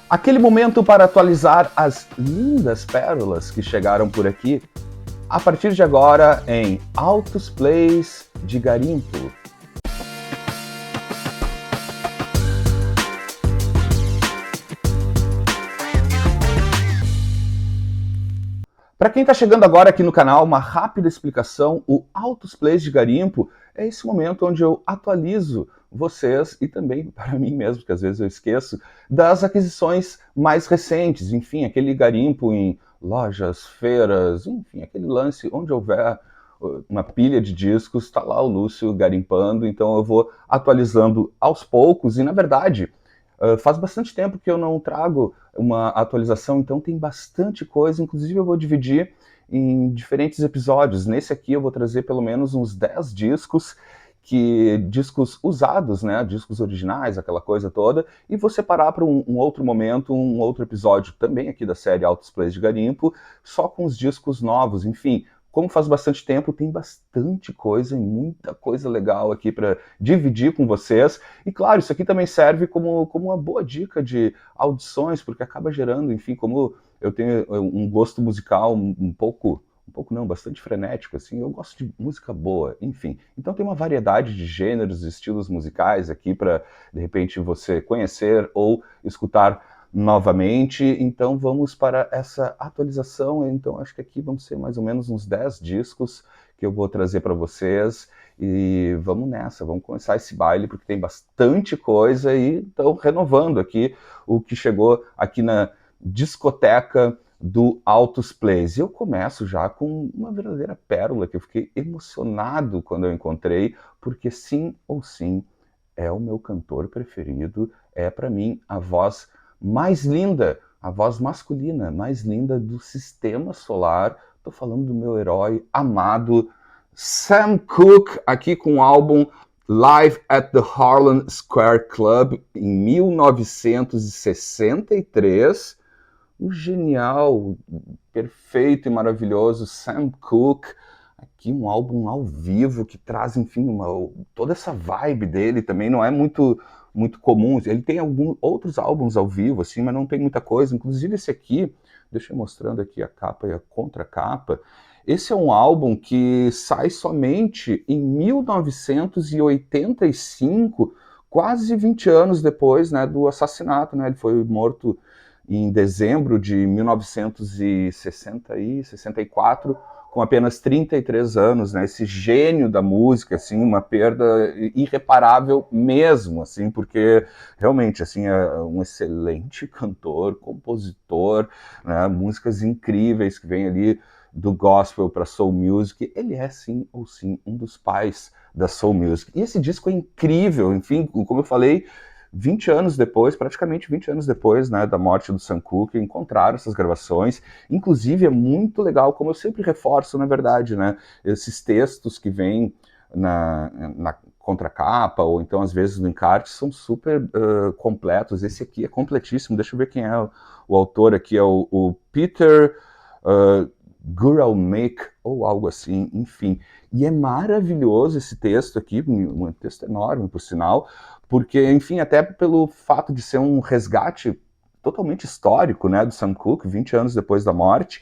Aquele momento para atualizar as lindas pérolas que chegaram por aqui, a partir de agora em Altos Plays de Garimpo. Para quem está chegando agora aqui no canal, uma rápida explicação: o Altos Plays de Garimpo é esse momento onde eu atualizo vocês e também para mim mesmo, que às vezes eu esqueço, das aquisições mais recentes, enfim, aquele garimpo em lojas, feiras, enfim, aquele lance onde houver uma pilha de discos, está lá o Lúcio garimpando, então eu vou atualizando aos poucos e, na verdade, faz bastante tempo que eu não trago uma atualização, então tem bastante coisa, inclusive eu vou dividir em diferentes episódios. Nesse aqui eu vou trazer pelo menos uns 10 discos, discos usados, né, discos originais, aquela coisa toda, e vou separar para um outro momento, um outro episódio também aqui da série Altos Plays de Garimpo, só com os discos novos, enfim. Como faz bastante tempo, tem bastante coisa e muita coisa legal aqui para dividir com vocês. E claro, isso aqui também serve como uma boa dica de audições, porque acaba gerando, enfim, como eu tenho um gosto musical um pouco não, bastante frenético, assim, eu gosto de música boa, enfim. Então tem uma variedade de gêneros e estilos musicais aqui para, de repente, você conhecer ou escutar novamente. Então vamos para essa atualização. Então acho que aqui vão ser mais ou menos uns 10 discos que eu vou trazer para vocês. E vamos nessa, vamos começar esse baile, porque tem bastante coisa e estão renovando aqui o que chegou aqui na discoteca do Altos Plays. Eu começo já com uma verdadeira pérola que eu fiquei emocionado quando eu encontrei, porque sim ou sim é o meu cantor preferido, é para mim a voz mais linda, a voz masculina mais linda do sistema solar. Estou falando do meu herói amado, Sam Cooke, aqui com o álbum Live at the Harlem Square Club, em 1963. O genial, perfeito e maravilhoso Sam Cooke, aqui um álbum ao vivo que traz, enfim, toda essa vibe dele também não é muito comum. Ele tem alguns outros álbuns ao vivo, assim, mas não tem muita coisa. Inclusive esse aqui, deixa eu mostrando aqui a capa e a contracapa. Esse é um álbum que sai somente em 1985, quase 20 anos depois, né, do assassinato, né? Ele foi morto em dezembro de 1964, com apenas 33 anos, né? Esse gênio da música, assim, uma perda irreparável mesmo, assim, porque realmente, assim, é um excelente cantor, compositor, né? Músicas incríveis que vêm ali do gospel para soul music. Ele é, sim ou sim, um dos pais da soul music. E esse disco é incrível, enfim, como eu falei, 20 anos depois, praticamente 20 anos depois, né, da morte do Sam Cooke, encontraram essas gravações. Inclusive, é muito legal, como eu sempre reforço, na verdade, né, esses textos que vêm na contracapa, ou então, às vezes, no encarte, são super completos. Esse aqui é completíssimo. Deixa eu ver quem é o autor aqui. É o Peter Guralnick, ou algo assim, enfim. E é maravilhoso esse texto aqui, um texto enorme, por sinal, porque, enfim, até pelo fato de ser um resgate totalmente histórico, né, do Sam Cooke, 20 anos depois da morte,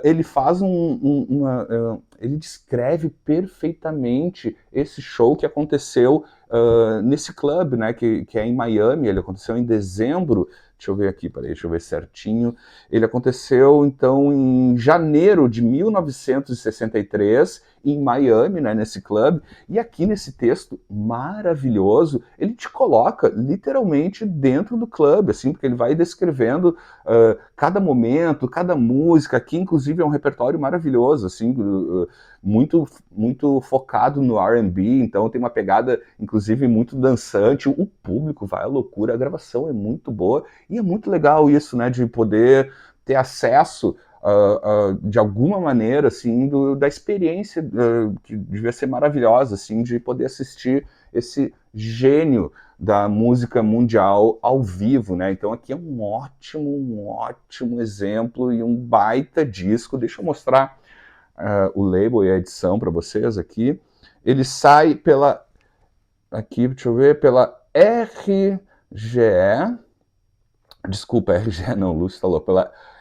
ele faz ele descreve perfeitamente esse show que aconteceu nesse clube, né, que é em Miami. Ele aconteceu em dezembro. Deixa eu ver aqui, peraí, deixa eu ver certinho. Ele aconteceu, então, em janeiro de 1963, em Miami, né, nesse clube. E aqui nesse texto maravilhoso, ele te coloca literalmente dentro do clube, assim, porque ele vai descrevendo cada momento, cada música. Aqui, inclusive, é um repertório maravilhoso, assim, muito focado no R&B, então tem uma pegada, inclusive, muito dançante. O público vai à loucura, a gravação é muito boa, e é muito legal isso, né, de poder ter acesso de alguma maneira, assim, da experiência que devia ser maravilhosa, assim, de poder assistir esse gênio da música mundial ao vivo, né? Então aqui é um ótimo exemplo e um baita disco. Deixa eu mostrar o label e a edição para vocês aqui. Ele sai aqui, deixa eu ver, pela RGE, Desculpa, RGE não, Lúcio falou.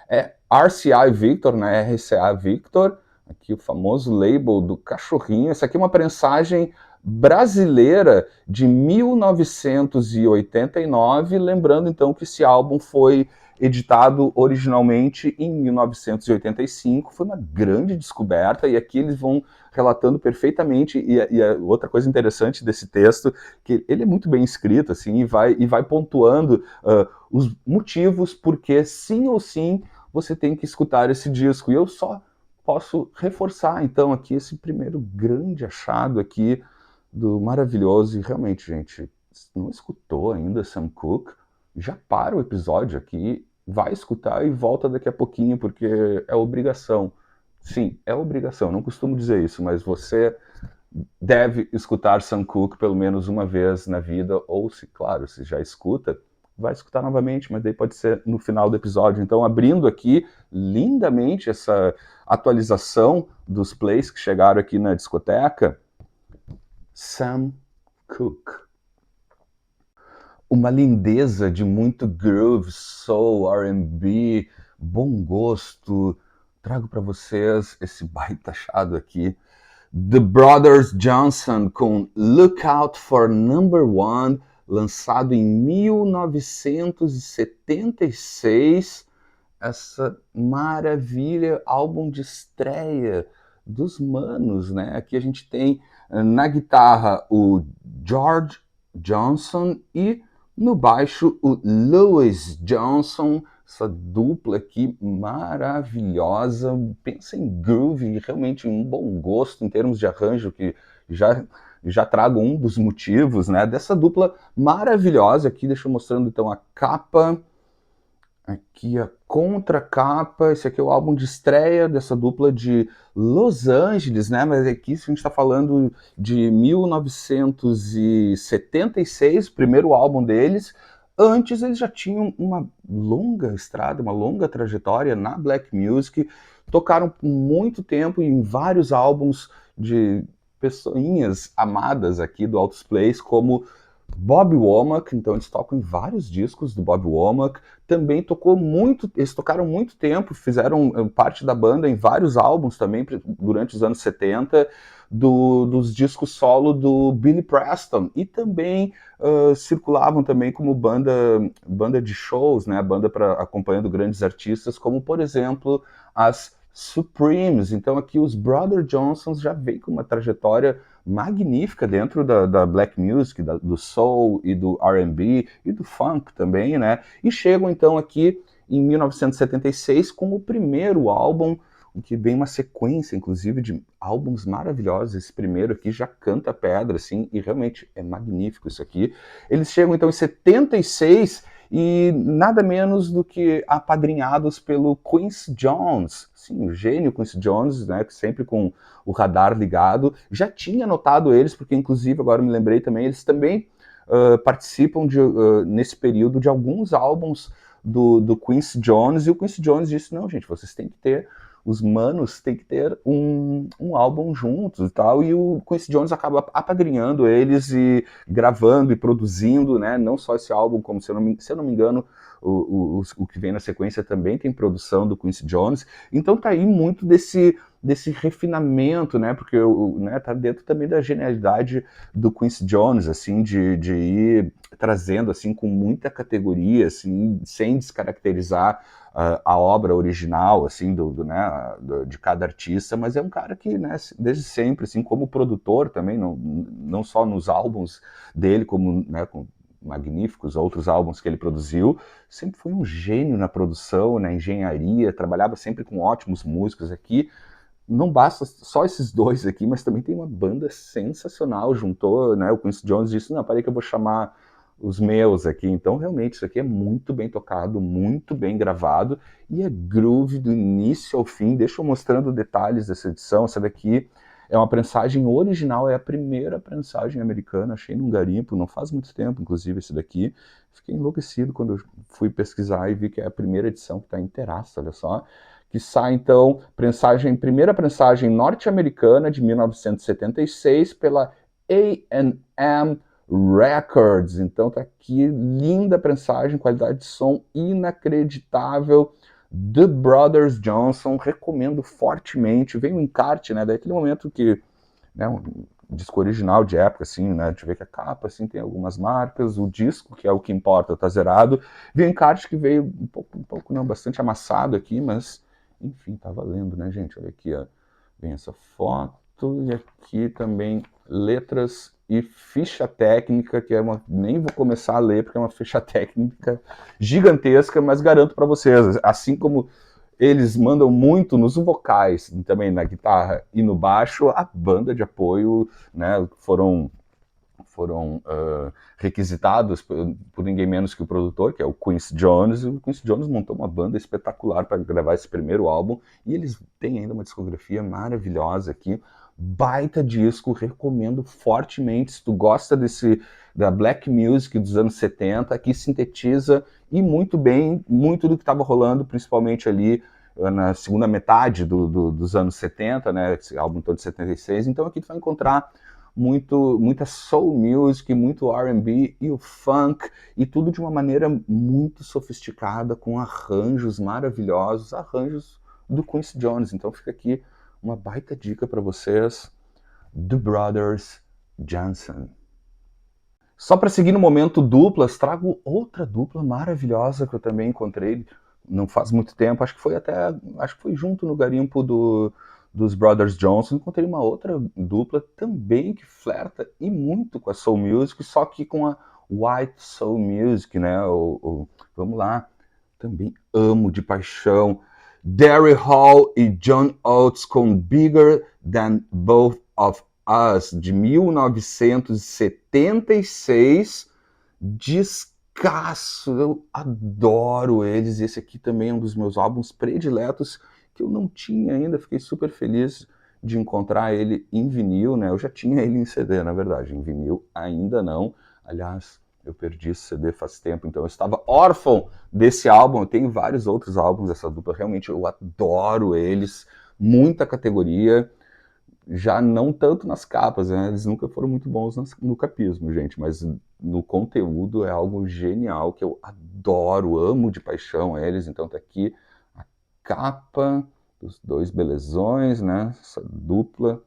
É RCI Victor, né? RCA Victor, aqui o famoso label do cachorrinho. Essa aqui é uma prensagem brasileira de 1989, lembrando então que esse álbum foi editado originalmente em 1985, foi uma grande descoberta, e aqui eles vão relatando perfeitamente, e a outra coisa interessante desse texto, que ele é muito bem escrito, assim, e vai pontuando os motivos porque sim ou sim você tem que escutar esse disco. E eu só posso reforçar, então, aqui esse primeiro grande achado aqui do maravilhoso. E realmente, gente, se não escutou ainda Sam Cooke, já para o episódio aqui, vai escutar e volta daqui a pouquinho, porque é obrigação. Sim, é obrigação. Não costumo dizer isso, mas você deve escutar Sam Cooke pelo menos uma vez na vida, ou se, claro, se já escuta, vai escutar novamente, mas daí pode ser no final do episódio. Então, abrindo aqui lindamente essa atualização dos plays que chegaram aqui na discoteca, Sam Cooke. Uma lindeza de muito groove, soul, R&B, bom gosto. Trago para vocês esse baita achado aqui. The Brothers Johnson com Look Out for Number One, lançado em 1976. Essa maravilha, álbum de estreia dos manos, né? Aqui a gente tem na guitarra o George Johnson e no baixo o Louis Johnson, essa dupla aqui maravilhosa. Pensa em groove, realmente um bom gosto em termos de arranjo, que já já trago um dos motivos, né, dessa dupla maravilhosa aqui. Deixa eu mostrando então a capa. Aqui a contracapa, esse aqui é o álbum de estreia dessa dupla de Los Angeles, né? Mas aqui a gente está falando de 1976, o primeiro álbum deles. Antes eles já tinham uma longa estrada, uma longa trajetória na black music, tocaram por muito tempo em vários álbuns de pessoinhas amadas aqui do Altos Plays, como Bob Womack. Então eles tocam em vários discos do Bob Womack. Também tocou muito, eles tocaram muito tempo, fizeram parte da banda em vários álbuns também durante os anos 70, dos discos solo do Billy Preston, e também circulavam também como banda de shows, né, banda acompanhando grandes artistas, como por exemplo as Supremes. Então aqui os Brother Johnsons já vem com uma trajetória magnífica dentro da black music, do soul e do R&B e do funk também, né? E chegam então aqui em 1976 com o primeiro álbum, o que vem uma sequência, inclusive, de álbuns maravilhosos. Esse primeiro aqui já canta pedra, assim, e realmente é magnífico isso aqui. Eles chegam então em 76 e nada menos do que apadrinhados pelo Quincy Jones. Sim, o gênio Quincy Jones, né, sempre com o radar ligado. Já tinha notado eles, porque inclusive, agora me lembrei também, eles também participam nesse período de alguns álbuns do Quincy Jones, e o Quincy Jones disse, não, gente, vocês têm que ter, os manos têm que ter um álbum juntos e tal, e o Quincy Jones acaba apadrinhando eles e gravando e produzindo, né, não só esse álbum, como se eu não me engano, o que vem na sequência também tem produção do Quincy Jones. Então tá aí muito desse refinamento, né, porque né, tá dentro também da genialidade do Quincy Jones, assim, de ir trazendo, assim, com muita categoria, assim, sem descaracterizar a obra original, assim, de cada artista, mas é um cara que, né, desde sempre, assim, como produtor também, não só nos álbuns dele, como, né, com magníficos outros álbuns que ele produziu, sempre foi um gênio na produção, na engenharia, trabalhava sempre com ótimos músicos aqui. Não basta só esses dois aqui, mas também tem uma banda sensacional, juntou, né, o Quincy Jones disse, não, parei que eu vou chamar os meus aqui. Então realmente isso aqui é muito bem tocado, muito bem gravado, e é groove do início ao fim. Deixa eu mostrando detalhes dessa edição. Essa daqui é uma prensagem original, é a primeira prensagem americana, achei num garimpo, não faz muito tempo, inclusive, esse daqui. Fiquei enlouquecido quando eu fui pesquisar e vi que é a primeira edição que está inteiraça, olha só. Que sai, então, primeira prensagem norte-americana de 1976 pela A&M Records. Então tá aqui, linda prensagem, qualidade de som inacreditável. The Brothers Johnson, recomendo fortemente. Vem o encarte, né? Daquele momento que, né, um disco original de época, assim, né? A gente vê que a capa, assim, tem algumas marcas, o disco, que é o que importa, tá zerado. Vem o encarte que veio um pouco não, bastante amassado aqui, mas, enfim, tá valendo, né, gente? Olha aqui, ó. Vem essa foto e aqui também letras e ficha técnica, que é uma, nem vou começar a ler porque é uma ficha técnica gigantesca, mas garanto para vocês, assim como eles mandam muito nos vocais, também na guitarra e no baixo, a banda de apoio, né, foram requisitados por ninguém menos que o produtor, que é o Quincy Jones, e o Quincy Jones montou uma banda espetacular para gravar esse primeiro álbum, e eles têm ainda uma discografia maravilhosa aqui, baita disco, recomendo fortemente, se tu gosta da black music dos anos 70, que sintetiza e muito bem, muito do que estava rolando, principalmente ali na segunda metade dos anos 70, né, esse álbum todo de 76, então aqui tu vai encontrar muita soul music, muito R&B e o funk, e tudo de uma maneira muito sofisticada, com arranjos maravilhosos, arranjos do Quincy Jones. Então fica aqui uma baita dica para vocês, The Brothers Johnson. Só para seguir no momento duplas, trago outra dupla maravilhosa que eu também encontrei não faz muito tempo, acho que foi junto no garimpo dos Brothers Johnson, encontrei uma outra dupla também que flerta e muito com a Soul Music, só que com a White Soul Music, né? Vamos lá, também amo de paixão. Daryl Hall e John Oates com Bigger Than Both of Us, de 1976, descasso, eu adoro eles, esse aqui também é um dos meus álbuns prediletos, que eu não tinha ainda, fiquei super feliz de encontrar ele em vinil, né, eu já tinha ele em CD, na verdade, em vinil ainda não, aliás, eu perdi esse CD faz tempo, então eu estava órfão desse álbum, eu tenho vários outros álbuns dessa dupla, realmente eu adoro eles, muita categoria, já não tanto nas capas, né? Eles nunca foram muito bons no capismo, gente, mas no conteúdo é algo genial que eu adoro, amo de paixão eles. Então tá aqui a capa dos dois belezões, né? Essa dupla.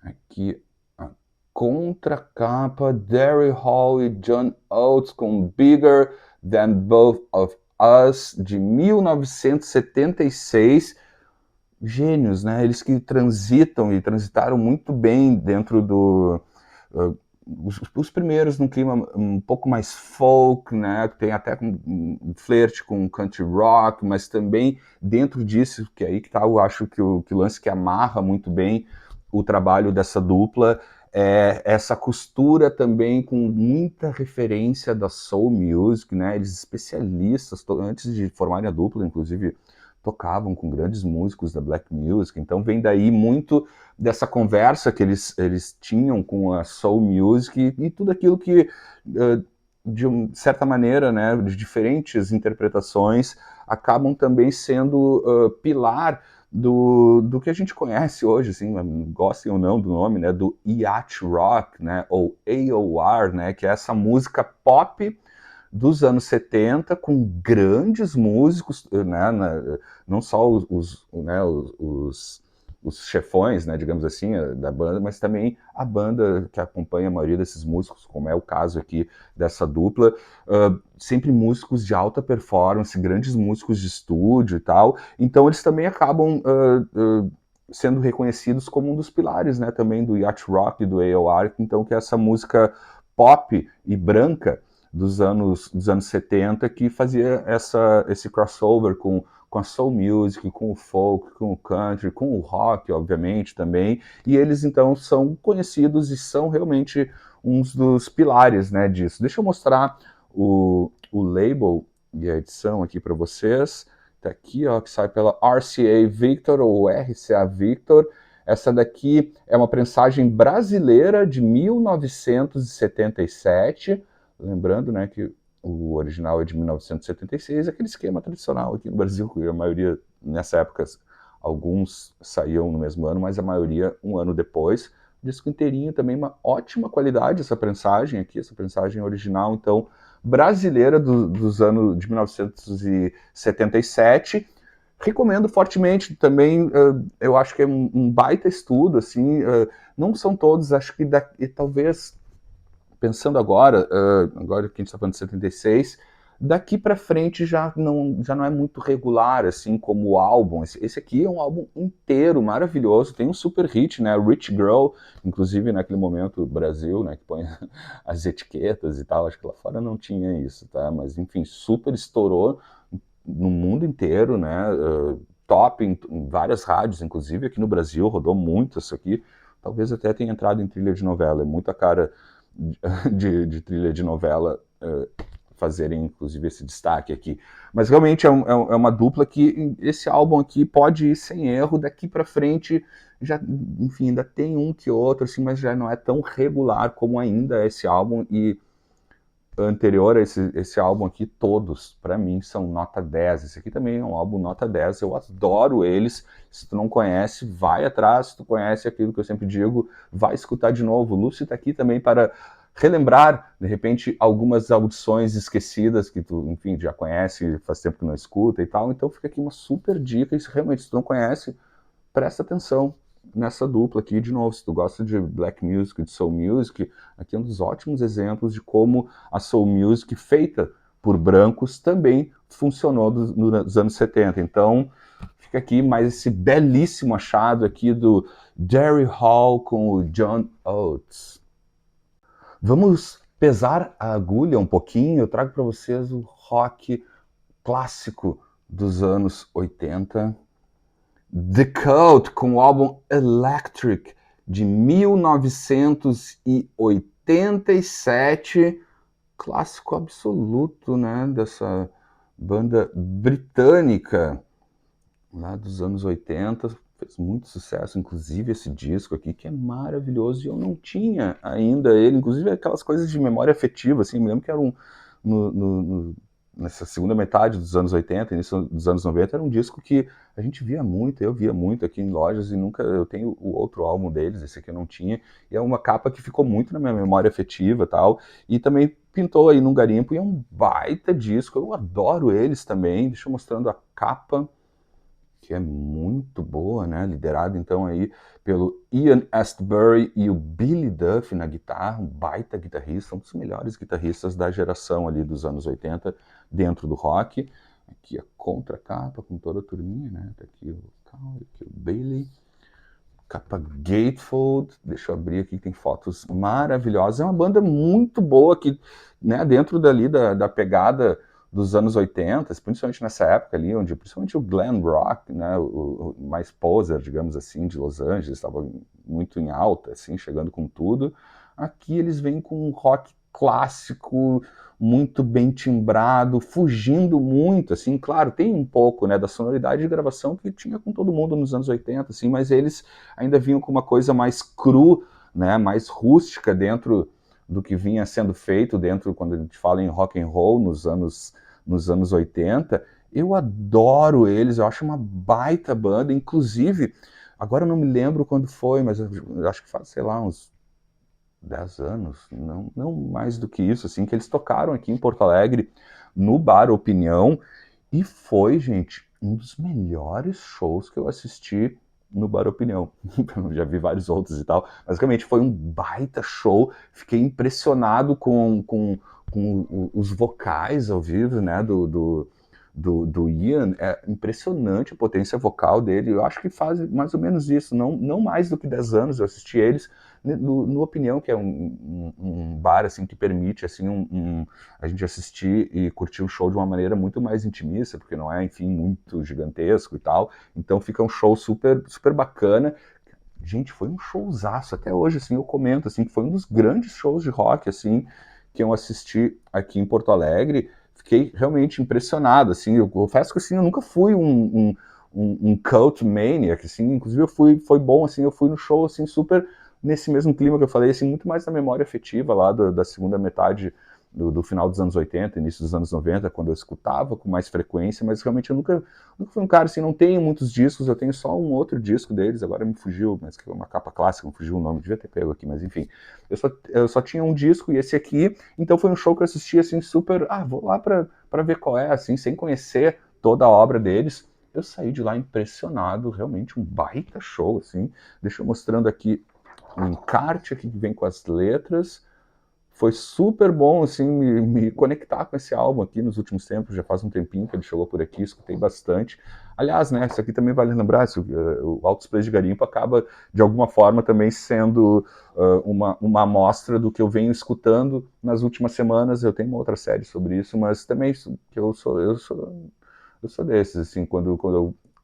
Aqui a contracapa, Daryl Hall e John Oates com Bigger Than Both of Us, de 1976. Gênios, né? Eles que transitam e transitaram muito bem dentro os primeiros num clima um pouco mais folk, né? Tem até um flerte com country rock, mas também dentro disso, que é aí que tá, eu acho que o lance que amarra muito bem o trabalho dessa dupla é essa costura também com muita referência da soul music, né? Eles especialistas, antes de formarem a dupla, inclusive tocavam com grandes músicos da black music, então vem daí muito dessa conversa que eles tinham com a soul music e tudo aquilo que, de certa maneira, né, de diferentes interpretações, acabam também sendo pilar do que a gente conhece hoje, assim, gostem ou não do nome, né, do yacht rock, né, ou AOR, né, que é essa música pop dos anos 70, com grandes músicos, né, não só os chefões, né, digamos assim, da banda, mas também a banda que acompanha a maioria desses músicos, como é o caso aqui dessa dupla, sempre músicos de alta performance, grandes músicos de estúdio e tal, então eles também acabam sendo reconhecidos como um dos pilares, né, também do yacht rock e do AOR, então que é essa música pop e branca dos anos 70 que fazia esse crossover com a soul music, com o folk, com o country, com o rock, obviamente, também, e eles, então, são conhecidos e são realmente uns dos pilares, né, disso. Deixa eu mostrar o label e a edição aqui para vocês, tá aqui, ó, que sai pela RCA Victor, ou RCA Victor. Essa daqui é uma prensagem brasileira de 1977, lembrando, né, que o original é de 1976, aquele esquema tradicional aqui no Brasil, que a maioria, nessa época, alguns saíam no mesmo ano, mas a maioria um ano depois. disco inteirinho também, uma ótima qualidade essa prensagem aqui, essa prensagem original, então, brasileira dos anos de 1977. Recomendo fortemente também, eu acho que é um baita estudo, assim, não são todos, acho que talvez, pensando agora, agora que a gente está falando de 76, daqui para frente já não é muito regular, assim, como o álbum. Esse aqui é um álbum inteiro, maravilhoso, tem um super hit, né, Rich Girl, inclusive naquele momento Brasil, né, que põe as etiquetas e tal, acho que lá fora não tinha isso, tá, mas enfim, super estourou no mundo inteiro, né, top em várias rádios, inclusive aqui no Brasil, rodou muito isso aqui, talvez até tenha entrado em trilha de novela, é muita cara de trilha de novela fazerem, inclusive, esse destaque aqui. Mas realmente é uma dupla que esse álbum aqui pode ir sem erro, daqui para frente, já, enfim, ainda tem um que outro, assim, mas já não é tão regular como ainda é esse álbum, e anterior a esse álbum aqui, todos, para mim, são nota 10. Esse aqui também é um álbum nota 10, eu adoro eles. Se tu não conhece, vai atrás. Se tu conhece aquilo que eu sempre digo, vai escutar de novo. O Lúcio está aqui também para relembrar, de repente, algumas audições esquecidas que tu, enfim, já conhece, faz tempo que não escuta e tal. Então fica aqui uma super dica, e se realmente se tu não conhece, presta atenção nessa dupla aqui, de novo, se tu gosta de black music, de soul music, aqui é um dos ótimos exemplos de como a soul music feita por brancos também funcionou nos anos 70. Então, fica aqui mais esse belíssimo achado aqui do Jerry Hall com o John Oates. Vamos pesar a agulha um pouquinho, eu trago para vocês o rock clássico dos anos 80, The Cult, com o álbum Electric, de 1987, clássico absoluto, né, dessa banda britânica, lá dos anos 80, fez muito sucesso, inclusive esse disco aqui, que é maravilhoso, e eu não tinha ainda ele, inclusive aquelas coisas de memória afetiva, assim, me lembro que era nessa segunda metade dos anos 80, início dos anos 90, era um disco que a gente via muito, eu via muito aqui em lojas, e nunca, eu tenho o outro álbum deles, esse aqui eu não tinha, e é uma capa que ficou muito na minha memória afetiva e tal, e também pintou aí num garimpo, e é um baita disco, eu adoro eles também, deixa eu mostrando a capa, que é muito boa, né? Liderado então aí pelo Ian Astbury e o Billy Duff na guitarra, um baita guitarrista, um dos melhores guitarristas da geração ali dos anos 80 dentro do rock. Aqui a contracapa com toda a turminha, né? Tá aqui o aqui o Bailey, capa Gatefold, deixa eu abrir aqui, tem fotos maravilhosas, é uma banda muito boa que, né, dentro dali da pegada dos anos 80, principalmente nessa época ali, onde principalmente o glam rock, né, o mais poser, digamos assim, de Los Angeles, estava muito em alta, assim, chegando com tudo. Aqui eles vêm com um rock clássico, muito bem timbrado, fugindo muito, assim, claro, tem um pouco, né, da sonoridade de gravação que tinha com todo mundo nos anos 80, assim, mas eles ainda vinham com uma coisa mais cru, né, mais rústica dentro do que vinha sendo feito dentro, quando a gente fala em rock and roll nos anos 80, eu adoro eles, eu acho uma baita banda, inclusive, agora eu não me lembro quando foi, mas eu acho que faz, sei lá, uns 10 anos, não mais do que isso, assim, que eles tocaram aqui em Porto Alegre, no Bar Opinião, e foi, gente, um dos melhores shows que eu assisti no Bar Opinião. Já vi vários outros e tal, mas realmente foi um baita show, fiquei impressionado com os vocais ao vivo, né, do Ian, é impressionante a potência vocal dele, eu acho que faz mais ou menos isso, não mais do que 10 anos eu assisti eles, no Opinião, que é um bar assim, que permite assim, a gente assistir e curtir um show de uma maneira muito mais intimista, porque não é, enfim, muito gigantesco e tal, então fica um show super, super bacana. Gente, foi um showzaço, até hoje, assim, eu comento, assim, que foi um dos grandes shows de rock, assim, que eu assisti aqui em Porto Alegre, fiquei realmente impressionado, assim, eu confesso que, assim, eu nunca fui um cult maniac, assim, inclusive foi bom, assim, eu fui no show, assim, super nesse mesmo clima que eu falei, assim, muito mais na memória afetiva lá da segunda metade do final dos anos 80, início dos anos 90, quando eu escutava com mais frequência, mas realmente eu nunca fui um cara assim, não tenho muitos discos, eu tenho só um outro disco deles, agora me fugiu, mas que é uma capa clássica, me fugiu o nome, devia ter pego aqui, mas enfim. Eu só tinha um disco e esse aqui, então foi um show que eu assisti assim super, vou lá pra ver qual é, assim, sem conhecer toda a obra deles. Eu saí de lá impressionado, realmente um baita show, assim. Deixa eu mostrando aqui um encarte aqui que vem com as letras. Foi super bom, assim, me conectar com esse álbum aqui nos últimos tempos, já faz um tempinho que ele chegou por aqui, escutei bastante. Aliás, né, isso aqui também vale lembrar, o Altos Plays de Garimpo acaba, de alguma forma, também sendo uma amostra do que eu venho escutando nas últimas semanas. Eu tenho uma outra série sobre isso, mas também que eu sou desses, assim, quando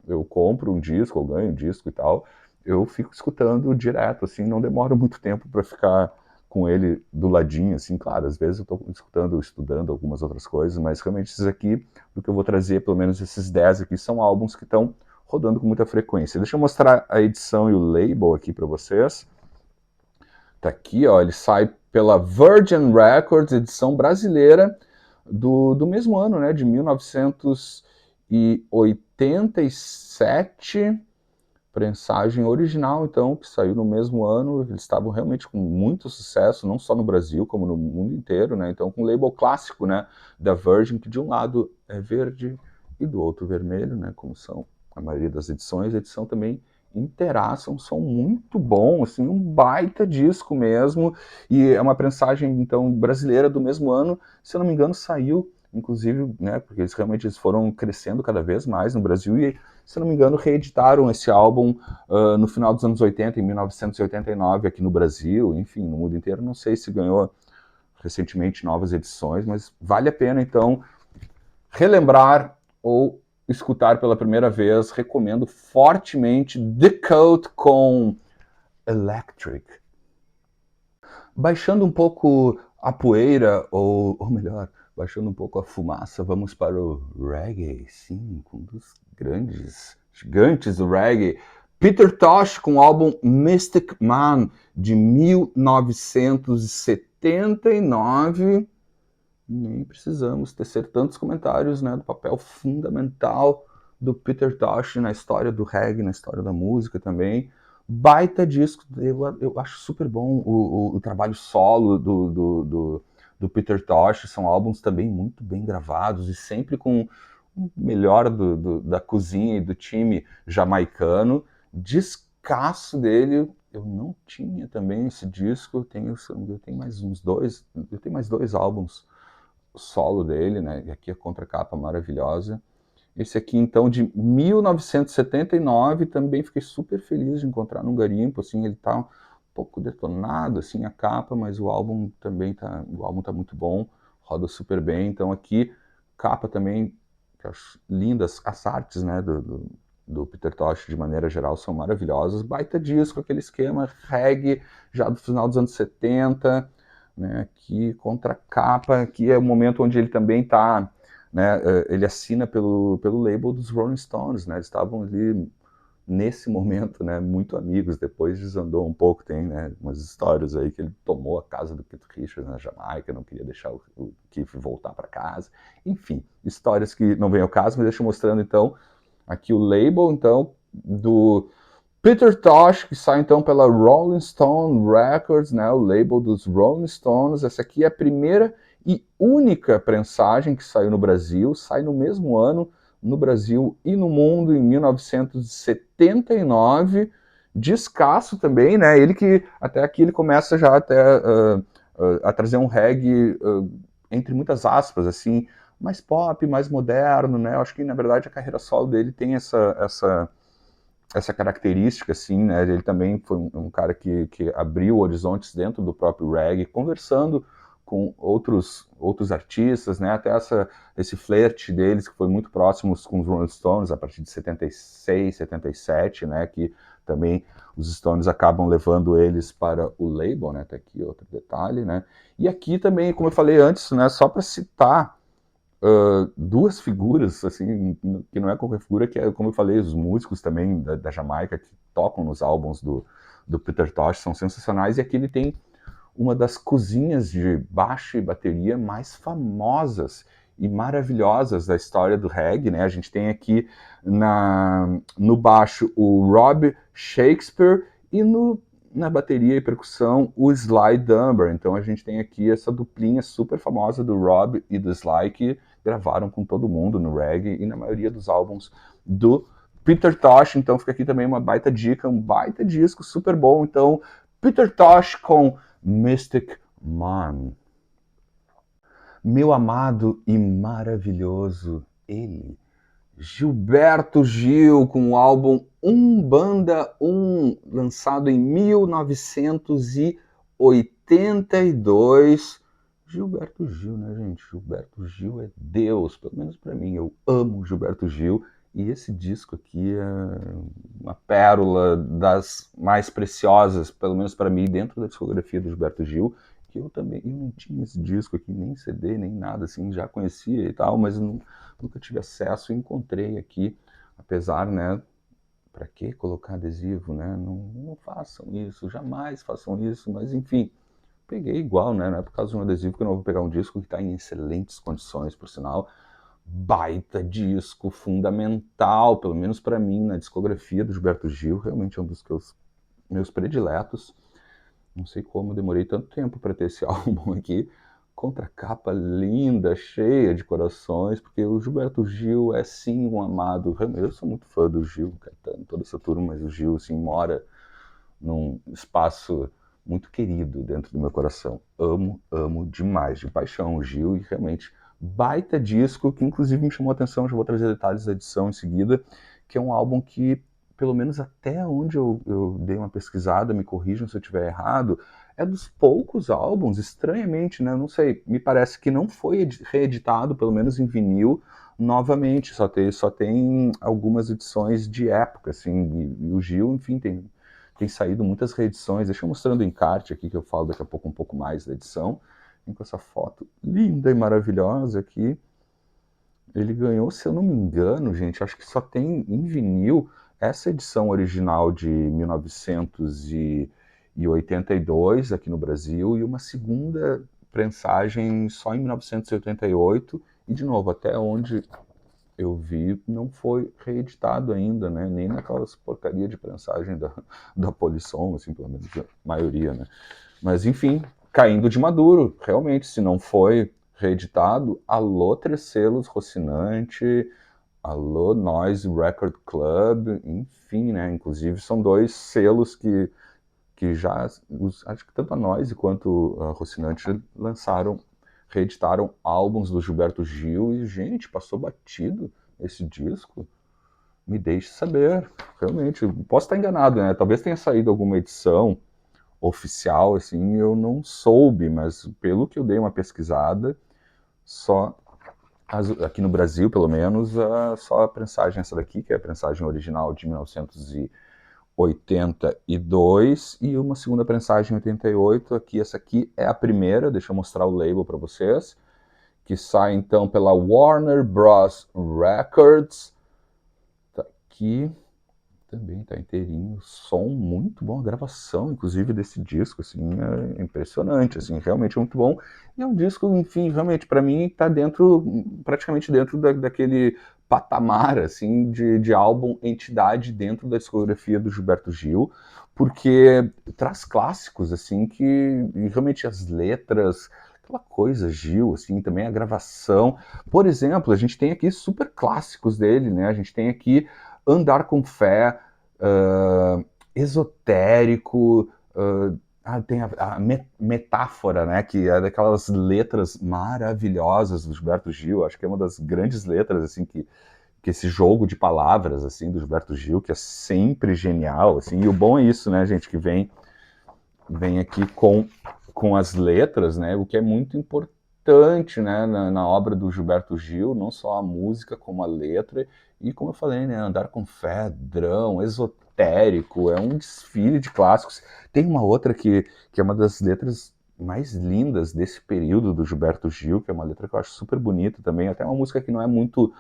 eu compro um disco, ou ganho um disco e tal, eu fico escutando direto, assim, não demoro muito tempo para ficar com ele do ladinho, assim, claro, às vezes eu estou escutando, estudando algumas outras coisas, mas realmente esses aqui, do que eu vou trazer, pelo menos esses 10 aqui, são álbuns que estão rodando com muita frequência. Deixa eu mostrar a edição e o label aqui para vocês. Tá aqui, ó, ele sai pela Virgin Records, edição brasileira, do mesmo ano, né, de 1987, prensagem original, então, que saiu no mesmo ano. Eles estavam realmente com muito sucesso, não só no Brasil, como no mundo inteiro, né, então com um label clássico, né, da Virgin, que de um lado é verde e do outro vermelho, né, como são a maioria das edições. A edição também inteiraça, um som muito bom, assim, um baita disco mesmo, e é uma prensagem, então, brasileira do mesmo ano, se eu não me engano, saiu, inclusive, né, porque eles foram crescendo cada vez mais no Brasil, e, se eu não me engano, reeditaram esse álbum no final dos anos 80, em 1989, aqui no Brasil, enfim, no mundo inteiro. Não sei se ganhou recentemente novas edições, mas vale a pena, então, relembrar ou escutar pela primeira vez. Recomendo fortemente The Cult com Electric. Baixando um pouco a poeira, ou melhor, baixando um pouco a fumaça, vamos para o reggae, sim, um dos grandes, gigantes do reggae. Peter Tosh com o álbum Mystic Man, de 1979. Nem precisamos tecer tantos comentários, né, do papel fundamental do Peter Tosh na história do reggae, na história da música também. Baita disco, eu acho super bom o trabalho solo do Peter Tosh. São álbuns também muito bem gravados e sempre com o melhor da cozinha e do time jamaicano. Descasso dele. Eu não tinha também esse disco, eu tenho mais uns dois, eu tenho mais dois álbuns solo dele, né? E aqui a contracapa maravilhosa. Esse aqui, então, de 1979, também fiquei super feliz de encontrar num garimpo, assim, ele tá um pouco detonado, assim, a capa, mas o álbum também tá muito bom, roda super bem. Então aqui, capa também, que eu acho lindas, as artes, né, do Peter Tosh, de maneira geral, são maravilhosas. Baita disco, aquele esquema reggae, já do final dos anos 70, né, aqui, contracapa, aqui é o momento onde ele também está, né, ele assina pelo label dos Rolling Stones, né, eles estavam ali nesse momento, né, muito amigos. Depois desandou um pouco, tem, né, umas histórias aí que ele tomou a casa do Keith Richards na Jamaica, não queria deixar o Keith voltar para casa, enfim, histórias que não vêm ao caso, mas deixa eu mostrando então aqui o label, então, do Peter Tosh, que sai então pela Rolling Stone Records, né, o label dos Rolling Stones. Essa aqui é a primeira e única prensagem que saiu no Brasil, sai no mesmo ano no Brasil e no mundo, em 1979. Descasso também, né, ele que até aqui ele começa já até a trazer um reggae, entre muitas aspas, assim, mais pop, mais moderno, né. Eu acho que na verdade a carreira solo dele tem essa característica, assim, né? Ele também foi um cara que abriu horizontes dentro do próprio reggae, conversando com outros artistas, né? Até esse flerte deles, que foi muito próximo com os Rolling Stones, a partir de 76, 77, né? Que também os Stones acabam levando eles para o label, né? Tá aqui outro detalhe, né? E aqui também, como eu falei antes, né? Só para citar duas figuras, assim, que não é qualquer figura, que é, como eu falei, os músicos também da Jamaica que tocam nos álbuns do Peter Tosh são sensacionais. E aqui ele tem uma das cozinhas de baixo e bateria mais famosas e maravilhosas da história do reggae, né? A gente tem aqui no baixo o Rob Shakespeare e na bateria e percussão o Sly Dunbar. Então a gente tem aqui essa duplinha super famosa do Rob e do Sly que gravaram com todo mundo no reggae e na maioria dos álbuns do Peter Tosh. Então fica aqui também uma baita dica, um baita disco super bom. Então Peter Tosh com Mystic Man. Meu amado e maravilhoso ele, Gilberto Gil, com o álbum Umbanda 1, lançado em 1982. Gilberto Gil, né, gente? Gilberto Gil é Deus, pelo menos para mim. Eu amo Gilberto Gil. E esse disco aqui é uma pérola das mais preciosas, pelo menos para mim, dentro da discografia do Gilberto Gil. Que eu não tinha esse disco aqui, nem CD, nem nada, assim, já conhecia e tal, mas nunca tive acesso e encontrei aqui, apesar, né, para que colocar adesivo, né, não façam isso, jamais façam isso, mas enfim, peguei igual, né, não é por causa de um adesivo que eu não vou pegar um disco que está em excelentes condições, por sinal, baita disco, fundamental, pelo menos para mim, na discografia do Gilberto Gil, realmente é um dos meus prediletos. Não sei como demorei tanto tempo para ter esse álbum aqui. Contracapa linda, cheia de corações, porque o Gilberto Gil é sim um amado. Eu sou muito fã do Gil, Caetano, toda essa turma, mas o Gil assim, mora num espaço muito querido dentro do meu coração. Amo demais, de paixão o Gil, e realmente baita disco, que inclusive me chamou a atenção, já vou trazer detalhes da edição em seguida, que é um álbum que, pelo menos até onde eu dei uma pesquisada, me corrijam se eu estiver errado, é dos poucos álbuns, estranhamente, né? Não sei, me parece que não foi reeditado, pelo menos em vinil, novamente. Só tem algumas edições de época, assim, e o Gil, enfim, tem saído muitas reedições. Deixa eu mostrando o encarte aqui, que eu falo daqui a pouco um pouco mais da edição. Vem com essa foto linda e maravilhosa aqui. Ele ganhou, se eu não me engano, gente, acho que só tem em vinil essa edição original de 1982 aqui no Brasil e uma segunda prensagem só em 1988 e, de novo, até onde eu vi, não foi reeditado ainda, né? Nem naquelas porcaria de prensagem da Polisson, assim, pelo menos a maioria, né? Mas, enfim, caindo de maduro, realmente, se não foi reeditado, alô Três Selos Rocinante, alô Noise Record Club, enfim, né? Inclusive são dois selos que já, acho que tanto a Noise quanto a Rocinante reeditaram álbuns do Gilberto Gil e, gente, passou batido esse disco? Me deixe saber, realmente. Posso estar enganado, né? Talvez tenha saído alguma edição oficial, assim, eu não soube, mas pelo que eu dei uma pesquisada, só aqui no Brasil, pelo menos, só a prensagem essa daqui, que é a prensagem original de 1982 e uma segunda prensagem em 88. Aqui, essa aqui é a primeira, deixa eu mostrar o label para vocês, que sai então pela Warner Bros. Records. Tá aqui, também tá inteirinho, som muito bom, a gravação, inclusive, desse disco, assim, é impressionante, assim, realmente é muito bom. E é um disco, enfim, realmente, para mim, tá praticamente dentro daquele patamar, assim, de álbum entidade dentro da discografia do Gilberto Gil, porque traz clássicos, assim, e realmente as letras, aquela coisa, Gil, assim, também a gravação. Por exemplo, a gente tem aqui super clássicos dele, né? A gente tem aqui Andar com Fé, Esotérico, tem a Metáfora, né, que é daquelas letras maravilhosas do Gilberto Gil. Acho que é uma das grandes letras, assim, que esse jogo de palavras, assim, do Gilberto Gil, que é sempre genial, assim. E o bom é isso, né, gente, que vem aqui com as letras, né, o que é muito importante, né, na obra do Gilberto Gil, não só a música, como a letra, e como eu falei, né, Andar com Fé, Drão, Esotérico, é um desfile de clássicos. Tem uma outra que é uma das letras mais lindas desse período do Gilberto Gil, que é uma letra que eu acho super bonita também, até uma música que não é muito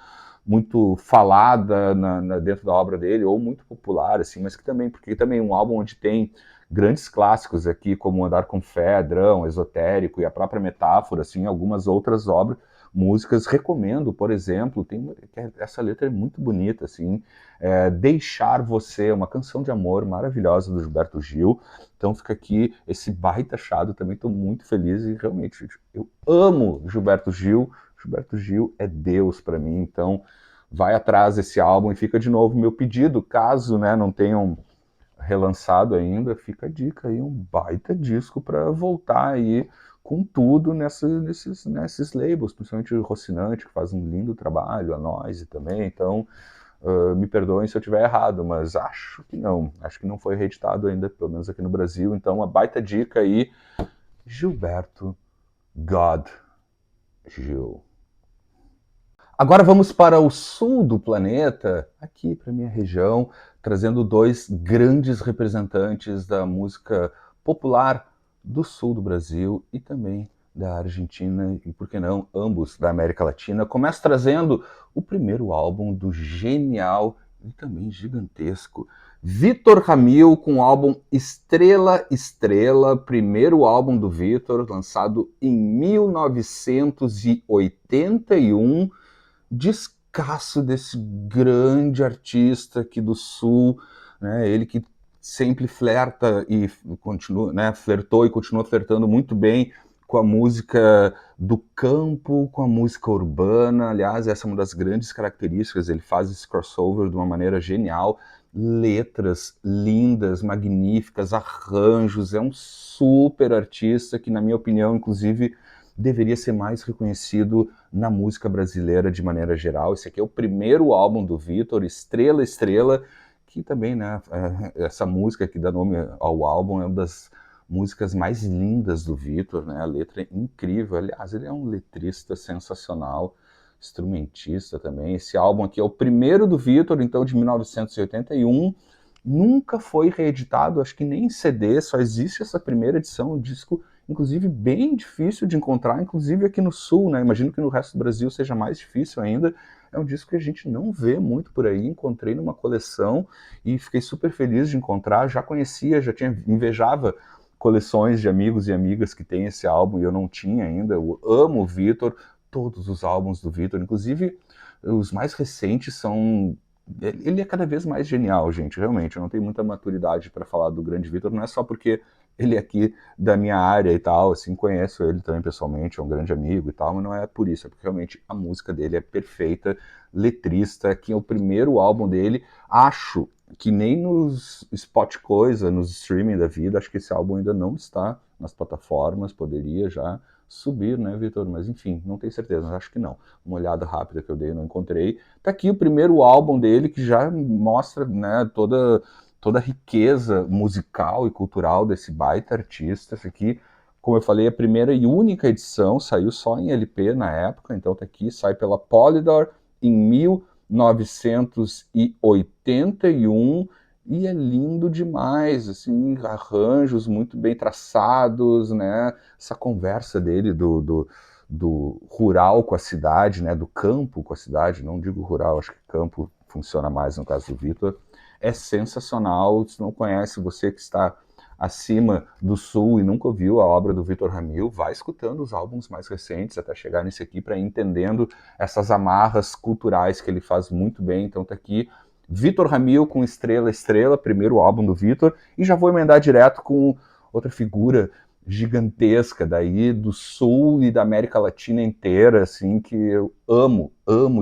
falada dentro da obra dele, ou muito popular, assim, mas que também, porque também é um álbum onde tem grandes clássicos aqui, como Andar com Fé, Drão, Esotérico e a própria Metáfora, assim, algumas outras obras, músicas. Recomendo, por exemplo, essa letra é muito bonita, assim, Deixar Você, uma canção de amor maravilhosa do Gilberto Gil. Então fica aqui esse baita achado, também estou muito feliz e realmente eu amo Gilberto Gil. Gilberto Gil é Deus para mim, então vai atrás desse álbum e fica de novo meu pedido, caso, né, não tenham relançado ainda, fica a dica aí, um baita disco para voltar aí com tudo nesses labels, principalmente o Rocinante, que faz um lindo trabalho, a Noise também, então me perdoem se eu estiver errado, mas acho que não foi reeditado ainda, pelo menos aqui no Brasil, então uma baita dica aí, Gilberto God Gil. Agora vamos para o sul do planeta, aqui para minha região, trazendo dois grandes representantes da música popular do sul do Brasil e também da Argentina, e por que não, ambos da América Latina. Começo trazendo o primeiro álbum do genial e também gigantesco Vitor Ramil, com o álbum Estrela Estrela, primeiro álbum do Vitor, lançado em 1981, descasso desse grande artista aqui do Sul, né? Ele que sempre flerta e continua, né? Flertou e continua flertando muito bem com a música do campo, com a música urbana. Aliás, essa é uma das grandes características. Ele faz esse crossover de uma maneira genial. Letras lindas, magníficas, arranjos. É um super artista que, na minha opinião, inclusive, deveria ser mais reconhecido na música brasileira de maneira geral. Esse aqui é o primeiro álbum do Vitor, Estrela Estrela, que também, né, essa música que dá nome ao álbum é uma das músicas mais lindas do Vitor, né? A letra é incrível. Aliás, ele é um letrista sensacional, instrumentista também. Esse álbum aqui é o primeiro do Vitor, então de 1981. Nunca foi reeditado, acho que nem em CD, só existe essa primeira edição, um disco inclusive bem difícil de encontrar, inclusive aqui no Sul, né? Imagino que no resto do Brasil seja mais difícil ainda. É um disco que a gente não vê muito por aí. Encontrei numa coleção e fiquei super feliz de encontrar. Já conhecia, já tinha, invejava coleções de amigos e amigas que têm esse álbum e eu não tinha ainda. Eu amo o Vitor, todos os álbuns do Vitor, inclusive os mais recentes são. Ele é cada vez mais genial, gente, realmente. Eu não tenho muita maturidade para falar do grande Vitor, não é só porque ele é aqui da minha área e tal, assim, conheço ele também pessoalmente, é um grande amigo e tal, mas não é por isso, é porque realmente a música dele é perfeita, letrista, que é o primeiro álbum dele, acho que nem nos Spot Coisa, nos streaming da vida, acho que esse álbum ainda não está nas plataformas, poderia já subir, né, Vitor? Mas enfim, não tenho certeza, mas acho que não. Uma olhada rápida que eu dei, não encontrei. Tá aqui o primeiro álbum dele, que já mostra, né, toda a riqueza musical e cultural desse baita artista. Esse aqui, como eu falei, é a primeira e única edição, saiu só em LP na época, então tá aqui, sai pela Polydor em 1981, e é lindo demais, assim, arranjos muito bem traçados, né? Essa conversa dele do rural com a cidade, né? Do campo com a cidade, não digo rural, acho que campo funciona mais no caso do Vitor, é sensacional. Se não conhece, você que está acima do Sul e nunca ouviu a obra do Vitor Ramil, vai escutando os álbuns mais recentes até chegar nesse aqui para ir entendendo essas amarras culturais que ele faz muito bem. Então tá aqui Vitor Ramil com Estrela Estrela, primeiro álbum do Vitor, e já vou emendar direto com outra figura gigantesca daí do Sul e da América Latina inteira, assim, que eu amo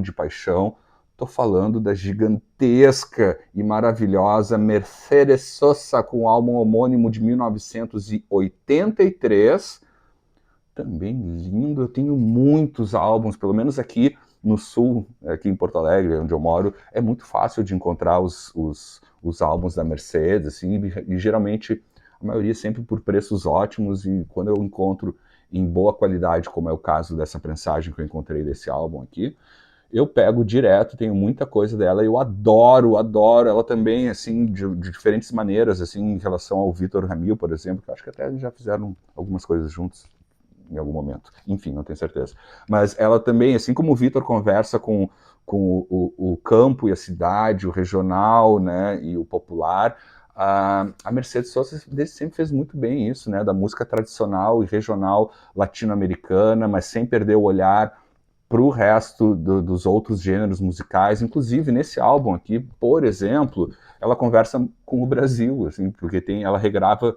de paixão. Estou falando da gigantesca e maravilhosa Mercedes Sosa, com o álbum homônimo de 1983. Também lindo, eu tenho muitos álbuns, pelo menos aqui no Sul, aqui em Porto Alegre, onde eu moro, é muito fácil de encontrar os álbuns da Mercedes, assim, e geralmente a maioria sempre por preços ótimos, e quando eu encontro em boa qualidade, como é o caso dessa prensagem que eu encontrei desse álbum aqui, eu pego direto, tenho muita coisa dela, eu adoro ela também, assim, de diferentes maneiras, assim, em relação ao Vitor Ramil, por exemplo, que eu acho que até já fizeram algumas coisas juntos em algum momento. Enfim, não tenho certeza. Mas ela também, assim como o Vitor conversa com o campo e a cidade, o regional, né, e o popular, A Mercedes Sosa desde sempre fez muito bem isso, né, da música tradicional e regional latino-americana, mas sem perder o olhar para o resto dos outros gêneros musicais. Inclusive, nesse álbum aqui, por exemplo, ela conversa com o Brasil, assim, porque ela regrava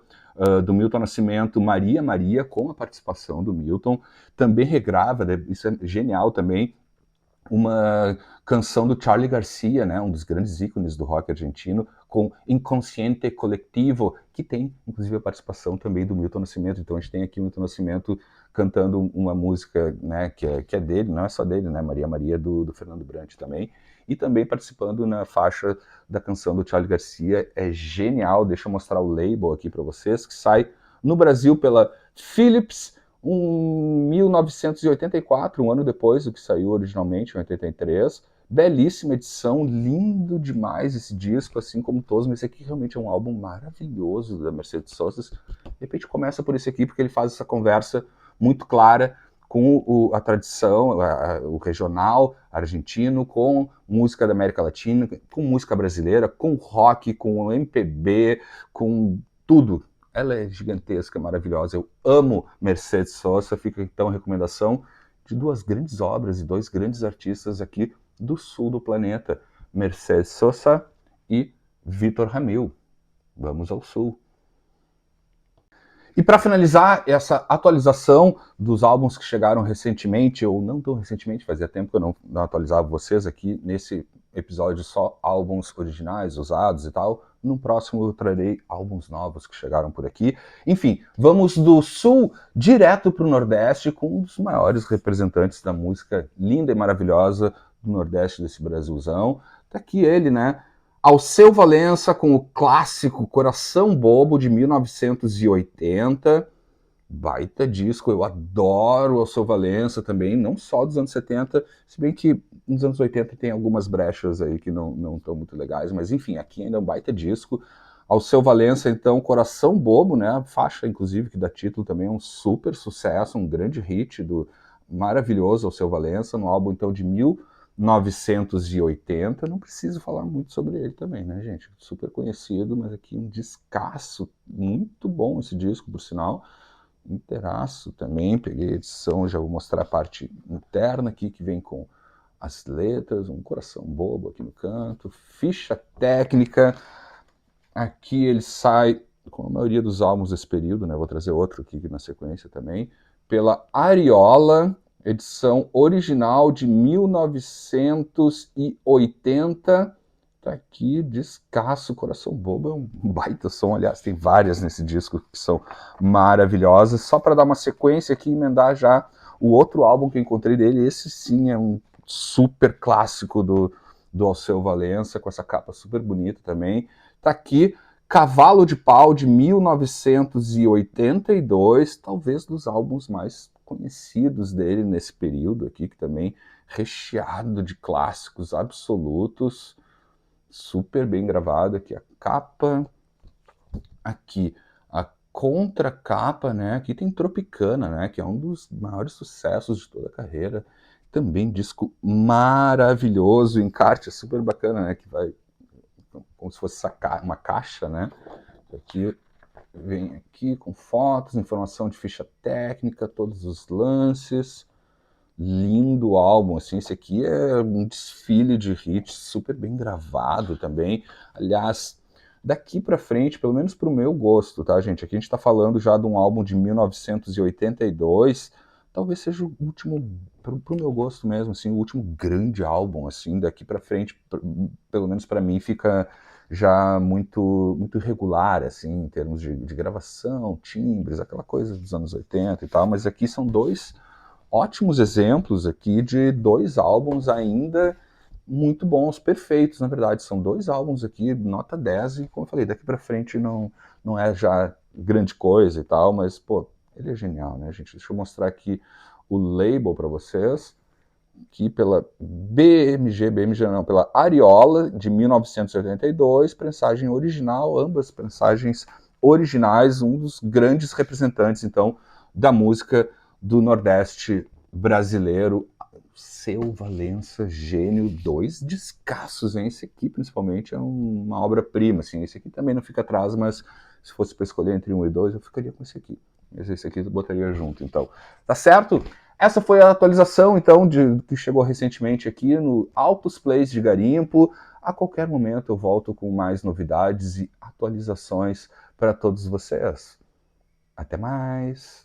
do Milton Nascimento Maria Maria, com a participação do Milton, também regrava, né, isso é genial também, uma canção do Charly Garcia, né, um dos grandes ícones do rock argentino, com Inconsciente Coletivo, que tem, inclusive, a participação também do Milton Nascimento. Então a gente tem aqui o Milton Nascimento cantando uma música, né, que é dele, não é só dele, né, Maria Maria, do Fernando Brant também, e também participando na faixa da canção do Charly Garcia. É genial. Deixa eu mostrar o label aqui para vocês, que sai no Brasil pela Philips, 1984, um ano depois do que saiu originalmente, em 83. Belíssima edição, lindo demais esse disco, assim como todos, mas esse aqui realmente é um álbum maravilhoso da Mercedes Sosa. De repente começa por esse aqui, porque ele faz essa conversa muito clara com a tradição, o regional argentino, com música da América Latina, com música brasileira, com rock, com MPB, com tudo. Ela é gigantesca, maravilhosa. Eu amo Mercedes Sosa. Fica então a recomendação de duas grandes obras e dois grandes artistas aqui do sul do planeta, Mercedes Sosa e Vítor Ramil. Vamos ao sul. E para finalizar essa atualização dos álbuns que chegaram recentemente, ou não tão recentemente, fazia tempo que eu não atualizava vocês aqui nesse episódio só álbuns originais, usados e tal. No próximo eu trarei álbuns novos que chegaram por aqui. Enfim, vamos do sul direto para o Nordeste com um dos maiores representantes da música linda e maravilhosa do Nordeste desse Brasilzão. Tá aqui ele, né? Alceu Valença com o clássico Coração Bobo de 1980. Baita disco, eu adoro Alceu Valença também, não só dos anos 70, se bem que nos anos 80 tem algumas brechas aí que não estão muito legais, mas enfim, aqui ainda é um baita disco. Alceu Valença, então, Coração Bobo, né? A faixa, inclusive, que dá título também, é um super sucesso, um grande hit do maravilhoso Alceu Valença, no álbum, então, de 1980. Não preciso falar muito sobre ele também, né, gente? Super conhecido, mas aqui um descasso, muito bom esse disco, por sinal. Inteiraço também, peguei a edição, já vou mostrar a parte interna aqui, que vem com as letras, um coração bobo aqui no canto, ficha técnica. Aqui ele sai, com a maioria dos álbuns desse período, né? Vou trazer outro aqui na sequência também, pela Ariola, edição original de 1980. Tá aqui, descasso, Coração Bobo, é um baita som, aliás, tem várias nesse disco que são maravilhosas. Só para dar uma sequência aqui, emendar já o outro álbum que eu encontrei dele, esse sim é um super clássico do Alceu Valença, com essa capa super bonita também. Tá aqui, Cavalo de Pau, de 1982, talvez dos álbuns mais conhecidos dele nesse período aqui, que também recheado de clássicos absolutos, super bem gravado. Aqui a capa, aqui a contracapa, né? Aqui tem Tropicana, né? Que é um dos maiores sucessos de toda a carreira. Também disco maravilhoso, encarte super bacana, né? Que vai como se fosse uma caixa, né? Aqui vem aqui com fotos, informação de ficha técnica, todos os lances. Lindo álbum, assim, esse aqui é um desfile de hits, super bem gravado também. Aliás, daqui pra frente, pelo menos pro meu gosto, tá, gente? Aqui a gente tá falando já de um álbum de 1982, talvez seja o último, pro meu gosto mesmo, assim, o último grande álbum, assim. Daqui pra frente, pelo menos pra mim, fica já muito irregular, assim, em termos de gravação, timbres, aquela coisa dos anos 80 e tal, mas aqui são dois ótimos exemplos aqui de dois álbuns ainda muito bons, perfeitos, na verdade. São dois álbuns aqui, nota 10, e como eu falei, daqui pra frente não é já grande coisa e tal, mas, pô, ele é genial, né, gente? Deixa eu mostrar aqui o label para vocês, aqui pela BMG não, pela Ariola, de 1982, prensagem original, ambas prensagens originais, um dos grandes representantes, então, da música do Nordeste brasileiro, Seu Valença Gênio 2, descassos, hein? Esse aqui, principalmente, é uma obra-prima, assim. Esse aqui também não fica atrás, mas se fosse para escolher entre 1 e 2, eu ficaria com esse aqui. Mas esse aqui eu botaria junto, então. Tá certo? Essa foi a atualização, então, que chegou recentemente aqui no Altos Plays de Garimpo. A qualquer momento eu volto com mais novidades e atualizações para todos vocês. Até mais!